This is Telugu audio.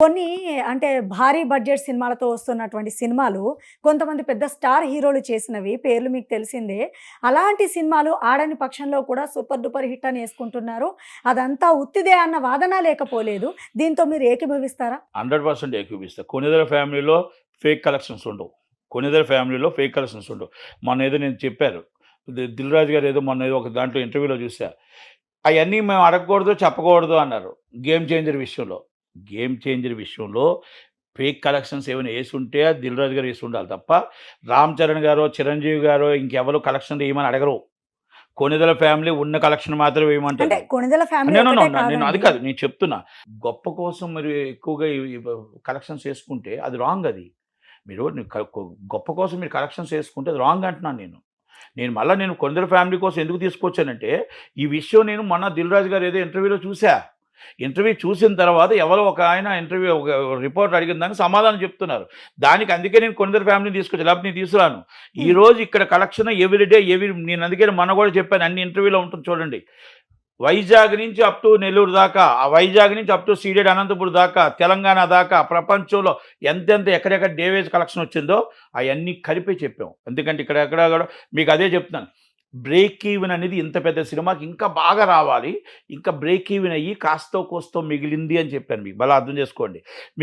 కొన్ని అంటే భారీ బడ్జెట్ సినిమాలతో వస్తున్నటువంటి సినిమాలు కొంతమంది పెద్ద స్టార్ హీరోలు చేసినవి పేర్లు మీకు తెలిసిందే. అలాంటి సినిమాలు ఆడని పక్షంలో కూడా సూపర్ డూపర్ హిట్ అని యేసుకుంటున్నారు. అదంతా ఉత్తిదే అన్న వాదన లేకపోలేదు. దీంతో మీరు ఏకీభవిస్తారా? 100% ఏకీపిస్తా. కొణిదెల ఫ్యామిలీలో ఫేక్ కలెక్షన్స్ ఉండవు. కొణిదెల ఫ్యామిలీలో ఫేక్ కలెక్షన్స్ ఉండవు. మొన్నేదో నేను చెప్పారు. దిల్ రాజు గారు ఏదో మొన్న ఏదో ఒక దాంట్లో ఇంటర్వ్యూలో చూసా. అయన్నీ మేము అడగకూడదు, చెప్పకూడదు అన్నారు. గేమ్ చేంజర్ విషయంలో. గేమ్ చేంజర్ విషయంలో ఫేక్ కలెక్షన్స్ ఏమైనా యేసుంటే అది దిల్ రాజు గారు యేసుండాలి తప్ప, రామ్ చరణ్ గారో, చిరంజీవి గారో ఇంకెవరు కలెక్షన్ ఏమని అడగరు. కొణిదెల ఫ్యామిలీ ఉన్న కలెక్షన్ మాత్రమే అంటే వేయమంటారు. కొణిదెల ఫ్యామిలీ నేను ఒకటే నేను అది కాదండి. కాదు నేను చెప్తున్నా. గొప్ప కోసం మీరు ఎక్కువగా కలెక్షన్స్ యేసుకుంటే అది రాంగ్ అది. మీరు గొప్ప కోసం మీరు కలెక్షన్స్ యేసుకుంటే అది రాంగ్ అంటున్నాను నేను. నేను కొణిదెల ఫ్యామిలీ కోసం ఎందుకు తీసుకొచ్చానంటే, ఈ విషయం నేను మొన్న దిల్ రాజు గారు ఏదో ఇంటర్వ్యూలో చూసా. ఇంటర్వ్యూ చూసిన తర్వాత ఎవరో ఒక ఆయన ఒక రిపోర్టర్ అడిగిన దానికి సమాధానం చెప్తున్నారు. దానికి అందుకే నేను కొణిదెల ఫ్యామిలీని తీసుకొచ్చాను. లేకపోతే నేను తీసుకురాను. ఈరోజు ఇక్కడ కలెక్షన్ ఎవ్రీడే నేను అందుకే మొన్న కూడా చెప్పాను, అన్ని ఇంటర్వ్యూలో ఉంటుంది చూడండి. వైజాగ్ నుంచి అప్ టు నెల్లూరు దాకా, ఆ వైజాగ్ నుంచి అప్ టు సీడెడ్ అనంతపురం దాకా, తెలంగాణ దాకా, ప్రపంచంలో ఎంతెంత ఎక్కడెక్కడ డేవేజ్ కలెక్షన్ వచ్చిందో అవన్నీ కలిపి చెప్పాం. ఎందుకంటే ఇక్కడ కూడా మీకు అదే చెప్తున్నాను. బ్రేక్ ఈవెన్ అనేది ఇంత పెద్ద సినిమాకి ఇంకా బాగా రావాలి, ఇంకా బ్రేక్ ఈవెన్ అయ్యి కాస్తో కోస్తో మిగిలింది అని చెప్పాను. మీకు బాగా అర్థం చేసుకోండి.